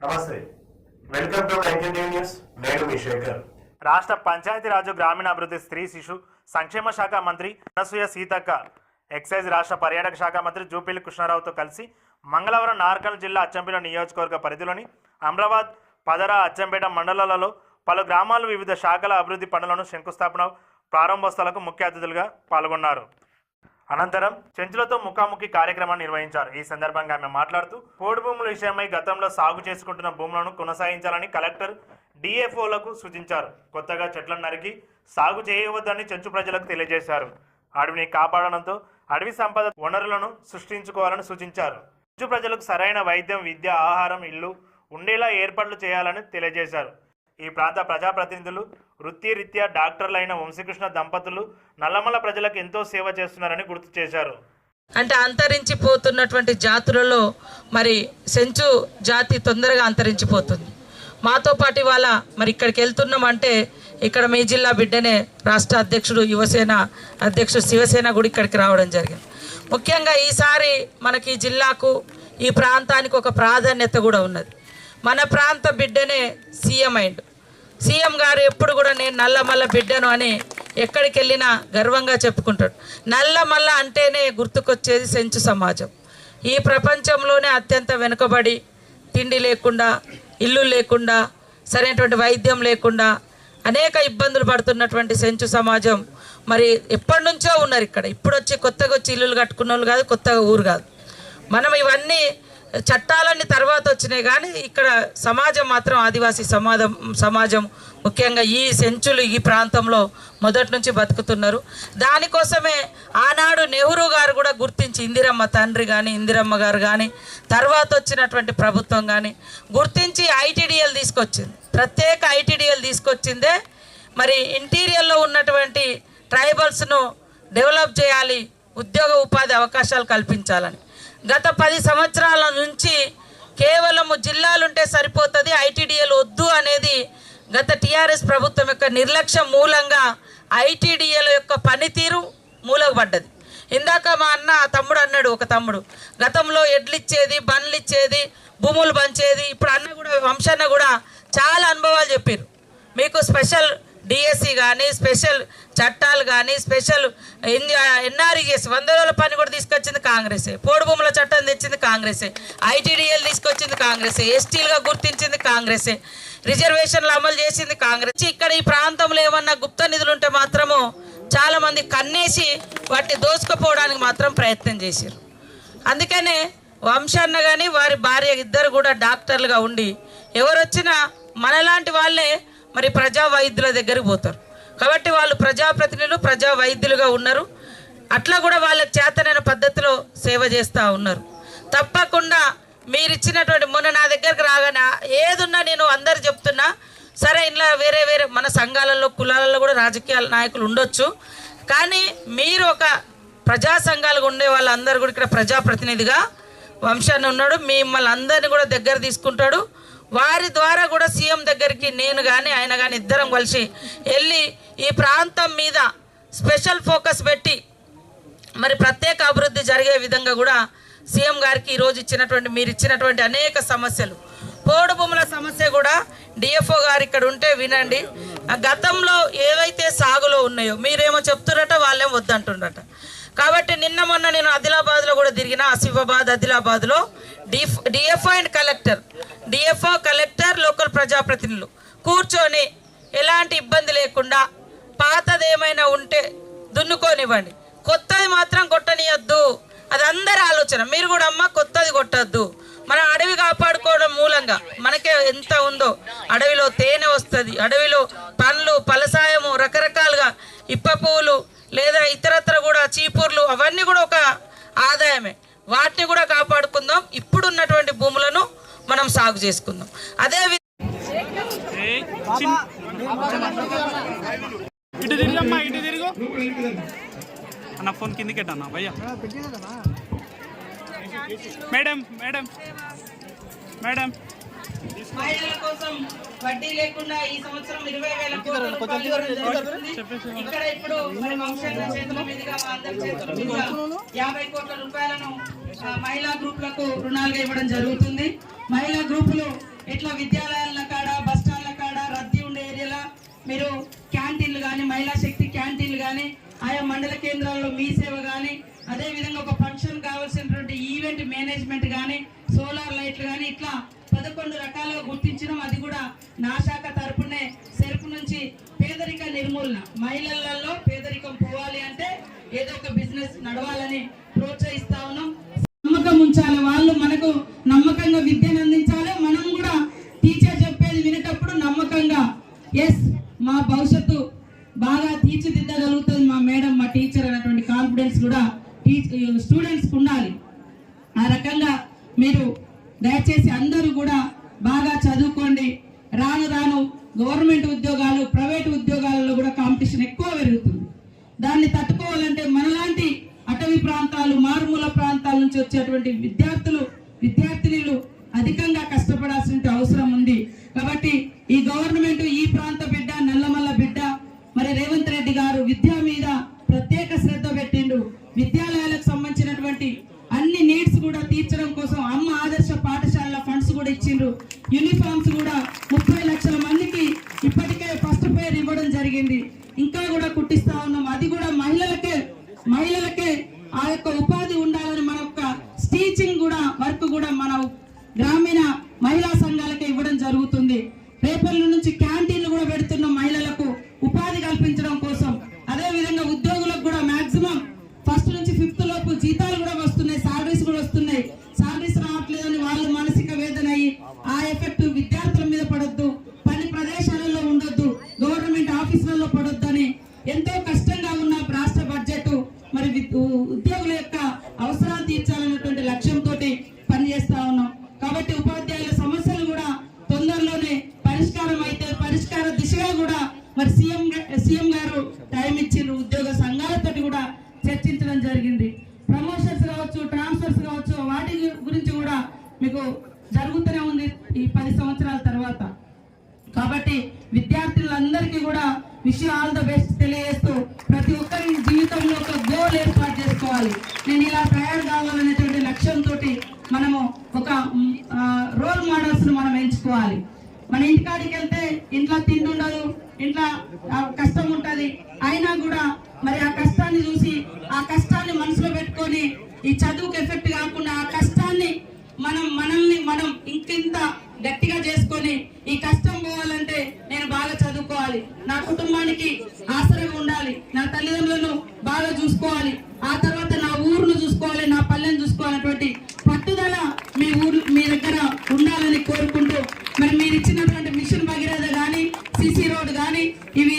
నమస్తే, welcome to 19 news. నేను మీ శేఖర్. రాష్ట్ర పంచాయతీరాజు గ్రామీణాభివృద్ధి స్త్రీ శిశు సంక్షేమ శాఖ మంత్రి అనసూయ సీతక్క ఎక్సైజ్ రాష్ట్ర పర్యాటక శాఖ మంత్రి జూపిల్లి కృష్ణారావుతో కలిసి మంగళవారం నార్కల్ జిల్లా అచ్చంపేట నియోజకవర్గ పరిధిలోని అమరాబాద్, పదర, అచ్చంపేట మండలాలలో పలు గ్రామాలు వివిధ శాఖల అభివృద్ధి పనులను శంకుస్థాపన, ప్రారంభోత్సవాలకు ముఖ్య అతిథులుగా పాల్గొన్నారు. అనంతరం చెంచులతో ముఖాముఖి కార్యక్రమాన్ని నిర్వహించారు. ఈ సందర్భంగా ఆమె మాట్లాడుతూ పోడు భూముల విషయమై గతంలో సాగు చేసుకుంటున్న భూములను కొనసాగించాలని కలెక్టర్, డిఎఫ్ఓలకు సూచించారు. కొత్తగా చెట్లను నరికి సాగు చేయవద్దని చెంచు ప్రజలకు తెలియజేశారు. అడవిని కాపాడడంతో అడవి సంపద వనరులను సృష్టించుకోవాలని సూచించారు. చెంచు ప్రజలకు సరైన వైద్యం, విద్య, ఆహారం, ఇల్లు ఉండేలా ఏర్పాట్లు చేయాలని తెలియజేశారు. ఈ ప్రాంత ప్రజాప్రతినిధులు వృత్తిరీత్యా డాక్టర్లైన వంశీకృష్ణ దంపతులు నల్లమల్ల ప్రజలకు ఎంతో సేవ చేస్తున్నారని గుర్తు చేశారు. అంటే అంతరించిపోతున్నటువంటి జాతులలో మరి సెంచు జాతి తొందరగా అంతరించిపోతుంది. మాతో పాటు ఇవాళ మరి ఇక్కడికి వెళ్తున్నామంటే ఇక్కడ మీ జిల్లా బిడ్డనే రాష్ట్ర అధ్యక్షుడు, యువసేన అధ్యక్షుడు శివసేన కూడా ఇక్కడికి రావడం జరిగింది. ముఖ్యంగా ఈసారి మనకి ఈ జిల్లాకు, ఈ ప్రాంతానికి ఒక ప్రాధాన్యత కూడా ఉన్నది. మన ప్రాంత బిడ్డనే సీఎం అయిండు. సీఎం గారు ఎప్పుడు కూడా నేను నల్లమల్ల బిడ్డను అని ఎక్కడికి వెళ్ళినా గర్వంగా చెప్పుకుంటాడు. నల్లమల్ల అంటేనే గుర్తుకొచ్చేది సెంచు సమాజం. ఈ ప్రపంచంలోనే అత్యంత వెనుకబడి, తిండి లేకుండా, ఇల్లు లేకుండా, సరైనటువంటి వైద్యం లేకుండా అనేక ఇబ్బందులు పడుతున్నటువంటి సెంచు సమాజం మరి ఎప్పటి నుంచో ఉన్నారు ఇక్కడ. ఇప్పుడు వచ్చి కొత్తగా వచ్చి ఇల్లులు కట్టుకున్న వాళ్ళు కాదు, కొత్తగా ఊరు కాదు. మనం ఇవన్నీ చట్టాలన్నీ తర్వాత వచ్చినాయి, కానీ ఇక్కడ సమాజం మాత్రం ఆదివాసీ సమాజం ముఖ్యంగా ఈ సెంచులు ఈ ప్రాంతంలో మొదటి నుంచి బతుకుతున్నారు. దానికోసమే ఆనాడు నెహ్రూ గారు కూడా గుర్తించి, ఇందిరమ్మ తండ్రి కానీ, ఇందిరమ్మ గారు కానీ, తర్వాత వచ్చినటువంటి ప్రభుత్వం కానీ గుర్తించి ఐటీడీఎల్ తీసుకొచ్చింది. ప్రత్యేక ఐటీడీఎల్ తీసుకొచ్చిందే మరి ఇంటీరియర్లో ఉన్నటువంటి ట్రైబల్స్ను డెవలప్ చేయాలి, ఉద్యోగ ఉపాధి అవకాశాలు కల్పించాలని. గత 10 సంవత్సరాల నుంచి కేవలము జిల్లాలుంటే సరిపోతుంది, ఐటీడీఎల్ వద్దు అనేది గత టీఆర్ఎస్ ప్రభుత్వం యొక్క నిర్లక్ష్యం మూలంగా ఐటీడీఎల్ యొక్క పనితీరు మూలకపడ్డది. ఇందాక మా తమ్ముడు అన్నాడు, ఒక తమ్ముడు గతంలో ఎడ్లు ఇచ్చేది, బండ్లు ఇచ్చేది, భూములు పంచేది. ఇప్పుడు అన్న కూడా, వంశన్న కూడా చాలా అనుభవాలు చెప్పారు. మీకు స్పెషల్ డిఎస్సి కానీ, స్పెషల్ చట్టాలు కానీ, స్పెషల్ ఎన్ఆర్ఈఎస్ 100 రోజుల పని కూడా తీసుకొచ్చింది కాంగ్రెసే. పోడు భూముల చట్టం తెచ్చింది కాంగ్రెసే. ఐటీడీఎల్ తీసుకొచ్చింది కాంగ్రెసే. ఎస్టీలుగా గుర్తించింది కాంగ్రెసే. రిజర్వేషన్లు అమలు చేసింది కాంగ్రెస్. ఇక్కడ ఈ ప్రాంతంలో ఏమన్నా గుప్త నిధులు ఉంటే మాత్రము చాలామంది కన్నేసి వాటిని దోచుకుపోవడానికి మాత్రం ప్రయత్నం చేశారు. అందుకనే వంశన్న కానీ వారి భార్య ఇద్దరు కూడా డాక్టర్లుగా ఉండి ఎవరు వచ్చినా మనలాంటి వాళ్ళే మరి ప్రజా వైద్యుల దగ్గరికి పోతారు. కాబట్టి వాళ్ళు ప్రజాప్రతినిధులు, ప్రజా వైద్యులుగా ఉన్నారు. అట్లా కూడా వాళ్ళకి చేతనైన పద్ధతిలో సేవ చేస్తూ ఉన్నారు. తప్పకుండా మీరు ఇచ్చినటువంటి, మొన్న నా దగ్గరకు రాగానే ఏదున్నా నేను అందరు చెప్తున్నా, సరే ఇంట్లో వేరే వేరే మన సంఘాలలో, కులాలలో కూడా రాజకీయ నాయకులు ఉండొచ్చు, కానీ మీరు ఒక ప్రజా సంఘాలుగా ఉండే వాళ్ళందరూ కూడా ఇక్కడ ప్రజాప్రతినిధిగా వంశాన్ని ఉన్నాడు. మిమ్మల్ని అందరినీ కూడా దగ్గర తీసుకుంటాడు. వారి ద్వారా కూడా సీఎం దగ్గరికి నేను కానీ ఆయన కానీ ఇద్దరం కలిసి వెళ్ళి ఈ ప్రాంతం మీద స్పెషల్ ఫోకస్ పెట్టి మరి ప్రత్యేక అభివృద్ధి జరిగే విధంగా కూడా సీఎం గారికి ఈరోజు ఇచ్చినటువంటి, మీరు ఇచ్చినటువంటి అనేక సమస్యలు, పోడు భూముల సమస్య కూడా డిఎఫ్ఓ గారు ఇక్కడ ఉంటే వినండి. గతంలో ఏవైతే సాగులో ఉన్నాయో మీరేమో చెప్తున్నట, వాళ్ళేమో వద్దంటున్నట. కాబట్టి నిన్న మొన్న నేను ఆదిలాబాద్లో కూడా తిరిగిన, ఆసిఫాబాద్, ఆదిలాబాద్లో DFO and collector, DFO, collector, local ప్రజాప్రతినిధులు కూర్చొని ఎలాంటి ఇబ్బంది లేకుండా పాతది ఏమైనా ఉంటే దున్నుకోనివ్వండి, కొత్తది మాత్రం కొట్టనియద్దు. అది అందరి ఆలోచన. మీరు కూడా అమ్మ కొత్తది కొట్టద్దు. మన అడవి కాపాడుకోవడం మూలంగా మనకే ఎంత ఉందో, అడవిలో తేనె వస్తుంది, అడవిలో పండ్లు, ఫలసాయము, రకరకాలుగా ఇప్ప పువ్వులు లేదా ఇతరత్ర కూడా చీపుర్లు, అవన్నీ కూడా ఒక ఆదాయమే. వాటిని కూడా కాపాడుకుందాం. ఇప్పుడు ఉన్నటువంటి భూములను మనం సాగు చేసుకుందాం. అదే అన్న ఫోన్ కిందికి అన్న భయ్యా. మేడం మేడం మేడం మహిళల కోసం వడ్డీ లేకుండా ఈ సంవత్సరం 20,000 కోట్లు ఇక్కడ ఇప్పుడు వంశన్న చేతుల మీదుగా మా అందరి చేతుల మీదుగా 50 కోట్ల రూపాయలను మహిళా గ్రూపులకు రుణాలుగా ఇవ్వడం జరుగుతుంది. మహిళా గ్రూపులు ఇట్లా విద్యాలయాల కాడ బస్ స్టాండ్ల కాడ రద్దీ ఉండే ఏరియాలో మీరు క్యాంటీన్లు కానీ మహిళా శక్తి క్యాంటీన్లు కానీ ఆయా మండల కేంద్రాల్లో మీ సేవ కానీ అదేవిధంగా ఒక ఫంక్షన్ కావాల్సినటువంటి ఈవెంట్ మేనేజ్మెంట్ కానీ సోలార్ లైట్లు కానీ ఇట్లా 11 రకాలుగా గుర్తించడం. అది కూడా నా శాఖ తరపునే సెరుపు నుంచి పేదరిక నిర్మూలన, మహిళలలో పేదరికం పోవాలి అంటే ఏదో ఒక బిజినెస్ నడవాలని ప్రోత్సహిస్తా ఉన్నాం. నమ్మకం ఉంచాలి, వాళ్ళు మనకు నమ్మకంగా విద్యను అందించాలి. మనం కూడా టీచర్ చెప్పేది వినేటప్పుడు నమ్మకంగా ఎస్ మా భవిష్యత్తు బాగా తీర్చిదిద్దగలుగుతుంది మా మేడం మా టీచర్ అనేటువంటి కాన్ఫిడెన్స్ కూడా స్టూడెంట్స్కి ఉండాలి. ఆ రకంగా మీరు దయచేసి అందరూ కూడా బాగా చదువుకోండి. రాను రాను గవర్నమెంట్ ఉద్యోగాలు ప్రైవేట్ ఉద్యోగాలలో కూడా కాంపిటీషన్ ఎక్కువ పెరుగుతుంది. దాన్ని తట్టుకోవాలంటే మనలాంటి అటవీ ప్రాంతాలు మారుమూల ప్రాంతాల నుంచి వచ్చేటువంటి విద్యార్థినులు అధికంగా కష్టపడాల్సిన అవసరం ఉంది. కాబట్టి ఈ గవర్నమెంట్ ఈ ప్రాంత బిడ్డ నల్లమల్ల బిడ్డ మరి రేవంత్ రెడ్డి గారు విద్య మీద ప్రత్యేక శ్రద్ధ పెట్టిండు. విద్యాలయాలకు సంబంధించినటువంటి అన్ని నీడ్స్ కూడా తీర్చడం కోసం అమ్మ ఆదర్శ పాఠశాల ఫండ్స్ కూడా ఇచ్చిండ్రు. యూనిఫామ్స్ కూడా 30 లక్షల మందికి ఇప్పటికే ఫస్ట్ పేర్ ఇవ్వడం జరిగింది. ఇంకా కూడా కుట్టిస్తా ఉన్నాం. అది కూడా మహిళలకే ఆ యొక్క ఉపాధి ఉండాలని మన యొక్క స్టీచింగ్ కూడా వర్క్ కూడా మన గ్రామీణ మహిళా సంఘాలకే ఇవ్వడం జరుగుతుంది. రేపటి నుంచి క్యాంటీన్లు కూడా పెడుతున్నాం మహిళలకు ఉపాధి కల్పించడం కోసం. అదే విధంగా ఉద్యోగులకు కూడా మాక్సిమం ఫస్ట్ నుంచి 5th లోపు జీతాలు కూడా వస్తున్నాయి, సాలరీస్ కూడా వస్తున్నాయి. సాలరీస్ రావట్లేదని వాళ్ళు మానసిక వేదన అయ్యి ఆ ఎఫెక్ట్ విద్యార్థుల మీద పడొద్దు, పని ప్రదేశాలలో ఉండొద్దు, గవర్నమెంట్ ఆఫీసులలో పడొద్దు అని ఎంతో కష్టంగా ఉన్న రాష్ట్ర బడ్జెట్ మరి ఉద్యోగుల యొక్క అవసరాలు తీర్చాలన్నటువంటి లక్ష్యంతో పనిచేస్తా ఉన్నాం. కాబట్టి ఉపాధ్యాయుల సమస్యలు కూడా తొందరలోనే పరిష్కారం అయితే పరిష్కార దిశగా కూడా మరి సీఎం గారు టైం ఇచ్చిండ్రు. ఉద్యోగ సంఘాలతో కూడా చర్చించడం జరిగింది. ప్రమోషన్స్ కావచ్చు, ట్రాన్స్ఫర్స్ కావచ్చు, వాటి గురించి కూడా మీకు జరుగుతూనే ఉంది ఈ 10 సంవత్సరాల తర్వాత. కాబట్టి విద్యార్థులందరికీ కూడా విష్ ఆల్ ద బెస్ట్ తెలియజేస్తూ ప్రతి ఒక్కరి జీవితంలో ఒక గోల్ ఏర్పాటు చేసుకోవాలి. నేను ఇలా తయారు కావాలనేటువంటి లక్ష్యంతో మనము ఒక రోల్ మోడల్స్ మనం ఎంచుకోవాలి. మన ఇంటికాడికి వెళ్తే ఇంట్లో తిండి ఉండదు, ఇంట్లో కష్టం ఉంటది. అయినా కూడా మరి ఆ కష్టాన్ని చూసి ఆ కష్టాన్ని మనసులో పెట్టుకొని ఈ చదువుకు ఎఫెక్ట్ కాకుండా ఆ కష్టాన్ని మనల్ని మనం ఇంకింత గట్టిగా చేసుకొని ఈ కష్టం పోవాలంటే నేను బాగా చదువుకోవాలి, నా కుటుంబానికి ఆసరగా ఉండాలి, నా తల్లిదండ్రులను బాగా చూసుకోవాలి, ఆ తర్వాత నా ఊరును చూసుకోవాలి, నా పల్లెని చూసుకోవాలన్నటువంటి పట్టుదల మీ దగ్గర ఉండాలని కోరుకుంటూ మరి మీరు ఇచ్చినటువంటి మిషన్ భగీరథ కానీ సిసి రోడ్ కానీ ఇవి